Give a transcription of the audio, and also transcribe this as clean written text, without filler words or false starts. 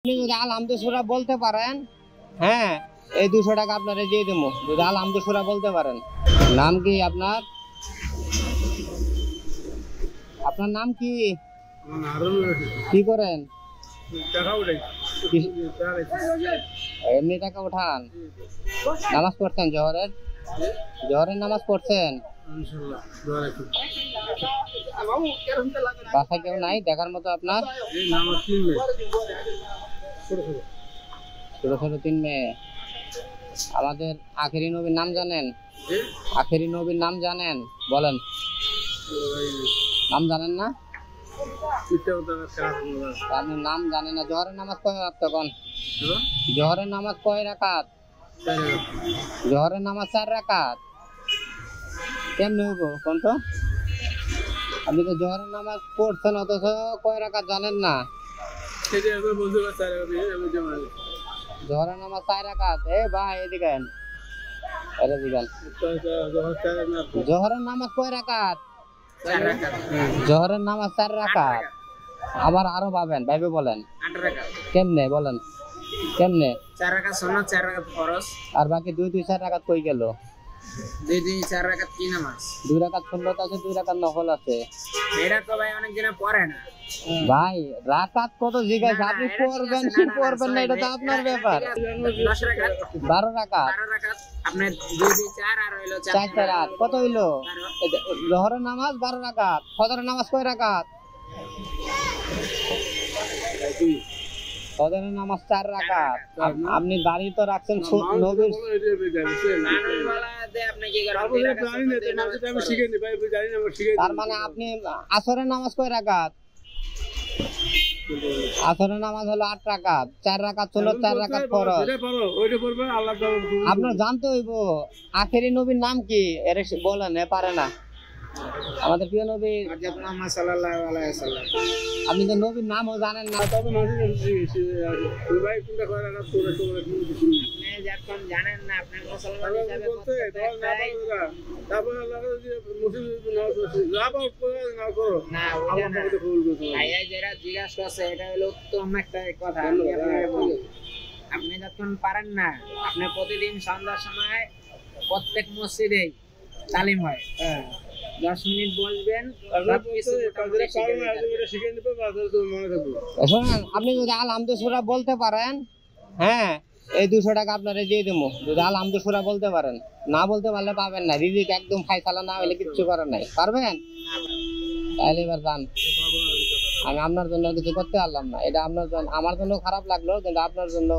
আপনি যদি আলহামদুলিল্লাহ বলতে পারেন, হ্যাঁ, এই 200 টাকা আপনারে দিয়ে দেবো যদি আলহামদুলিল্লাহ বলতে পারেন। নাম কি আপনার? আপনার নাম কি? কি করেন? এমনি টাকা উঠান? নামাজ পড়ছেন জোহরের? জোহরের নামাজ পড়ছেন? বাসায় কেউ নাই দেখার মতো আপনার? ছোট ছোট 3 মেয়ে। আমাদের আখেরি নবীর নাম জানেন? আখেরি নবীর নাম জানেন? বলেন। নাম জানেন না? আপনি নাম জানেন না? জোহরের নামাজ কয় রাকাত তখন? জোহরের নামাজ কয় রাকাত? জোহরের নামাজ 4 রাকাত। কেমনে হইব কোন তো? আপনি তো জোহরের নামাজ পড়ছেন অথচ কয় রাকাত জানেন না? জোহরের নামাজ 4 রাকাত। এ ভাই এদিকে আন, এদিকে আন। জোহরের নামাজ কয় রাকাত? 4 রাকাত। জোহরের নামাজ 4 রাকাত। আবার আরো পাবেন, ভাইবে বলেন। 8 রাকাত। কেমনে বলেন? কেমনে? 4 রাকাত সুন্নাত, 4 রাকাত ফরজ। আর বাকি 2 4 রাকাত কই গেল? 2 4 রাকাত কি নামাজ? 2 রাকাত সুন্নাত আছে, 2 রাকাত নফল আছে। এটা তো ভাই অনেক দিনে পড়ে না। ভাই রাকাত কত জিজ্ঞাসা, আপনি পড়বেন কি পড়বেন না এটা তো আপনার ব্যাপার। 10 রাকাত। 12 রাকাত। 12 রাকাত। আপনি 2 4 আর হইলো 4 4 কত হইলো? জোহরের নামাজ 12 রাকাত। ফজরের নামাজ কয় রাকাত? ফজরের নামাজ 4 রাকাত। আপনি দাড়ি তো রাখছেন নবীর। তার মানে আপনি আসরের নামাজ কয় রাকাত? আসরের নামাজ হলো 8 রাকাত। 4 রাকাত সুন্নাত, 4 রাকাত ফরজ। আপনার জানতে হইব আখেরি নবীর নাম কি? এর বলেন, এ পারে না। আমাদের প্রিয় নবী মুহাম্মদ সাল্লাল্লাহু আলাইহি ওয়াসাল্লাম। আপনি তো নবীর নামও জানেন না। আপনি যখন জানেন না আপনি মুসলমান হিসেবে না ভাইয়া যেটা জিজ্ঞাসা করছে এটা হলো উত্তম একটা কথা। আপনি যখন পারেন না, আপনি প্রতিদিন সন্ধ্যার সময় প্রত্যেক মসজিদে তালিম হয়, 10 মিনিট বসবেন, শোনেন, আপনি যদি আলহামদুলিল্লাহ বলতে পারেন, হ্যাঁ, এই 200 টাকা আপনারে দিয়ে দেবো যদি আলহামদুলিল্লাহ বলতে পারেন। না বলতে পারলে পাবেন না। রিজিক একদম ফায়সালা না হলে কিচ্ছু করার নাই। পারবেন? তাহলে এবার যান। আমি আপনার জন্য কিছু করতে পারলাম না, এটা আপনার জন্য, আমার জন্য খারাপ লাগলো, কিন্তু আপনার জন্য